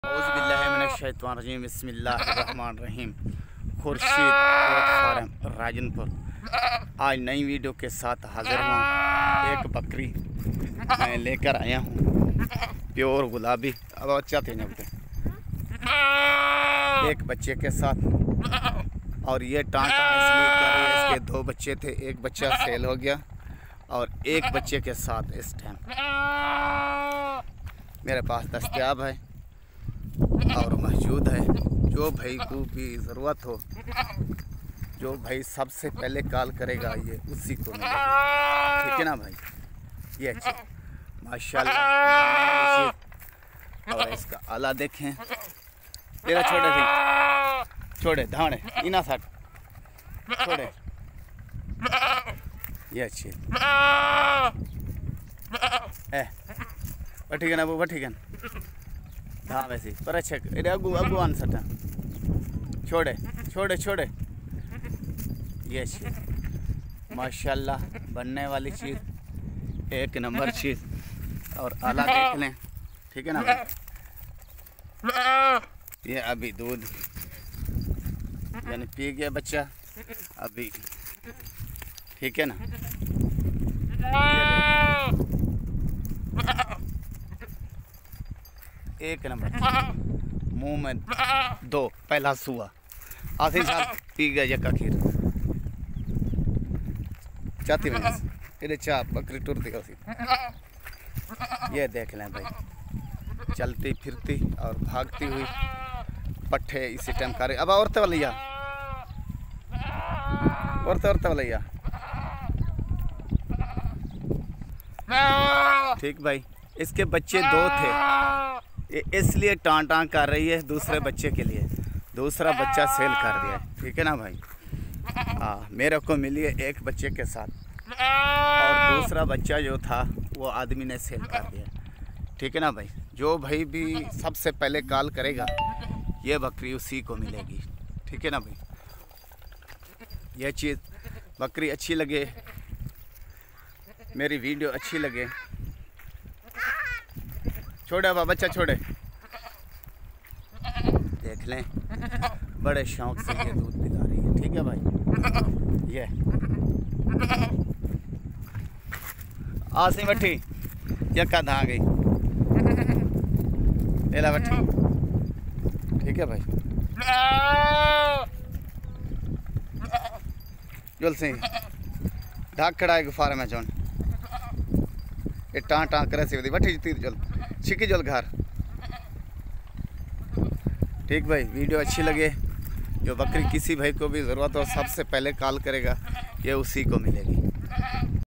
औज़ुबिल्लाहिमिनश्शैतानिर्रजीम बिस्मिल्लाहिर्रहमानिर्रहीम। Khurshid goat farm Rajanpur आज नई वीडियो के साथ हाजिर हूँ। एक बकरी मैं लेकर आया हूँ, प्योर गुलाबी। अब अच्छा थे एक बच्चे के साथ, और ये टांका इसलिए कर रही है, इसके दो बच्चे थे, एक बच्चा सेल हो गया और एक बच्चे के साथ इस टाइम मेरे पास दस्तयाब है और मौजूद है। जो भाई को भी ज़रूरत हो, जो भाई सबसे पहले कॉल करेगा ये उसी को मिलेगा, ठीक है ना भाई। ये अच्छा माशाल्लाह। और इसका आला देखें, तेरा छोटे थे, छोड़े धाने इना साठ छोड़े। ये अच्छी ठीक है ना, वो ठीक है ना। हाँ वैसे पर अच्छे अगू अगू आन सटा छोड़े छोड़े छोड़े। ये अच्छी माशाल्लाह बनने वाली चीज़, एक नंबर चीज़। और आला देख लें, ठीक है ना भाई। ये अभी दूध यानी पी गया बच्चा अभी, ठीक है ना। एक नंबर मुंह में दो पहला सुआ आखिरी साल पी गया यका खीर चाती में इधर चा बकरी टूर दी। ये देख लें भाई, चलती फिरती और भागती हुई पट्ठे इसी टाइम खा रही। अब औरतें वालिया औरतें वालिया ठीक भाई। इसके बच्चे दो थे, इसलिए टां कर रही है दूसरे बच्चे के लिए, दूसरा बच्चा सेल कर दिया है, ठीक है ना भाई। हाँ मेरे को मिली है एक बच्चे के साथ, और दूसरा बच्चा जो था वो आदमी ने सेल कर दिया, ठीक है ना भाई। जो भाई भी सबसे पहले कॉल करेगा ये बकरी उसी को मिलेगी, ठीक है ना भाई। यह चीज़ बकरी अच्छी लगे, मेरी वीडियो अच्छी लगे, छोड़े अब बच्चा छोड़े। देख लें बड़े शौक से ये दूध पिला रही है, ठीक है भाई। ये आसी बठी यक्का धा गई एला बठी, ठीक है भाई। जुल सिंह ढाक खड़ा गुफारे में चौन ये टाँ करे सी बठी तीर जुल छिकी जुल घर, ठीक भाई। वीडियो अच्छी लगे, जो बकरी किसी भाई को भी ज़रूरत हो सबसे पहले कॉल करेगा ये उसी को मिलेगी।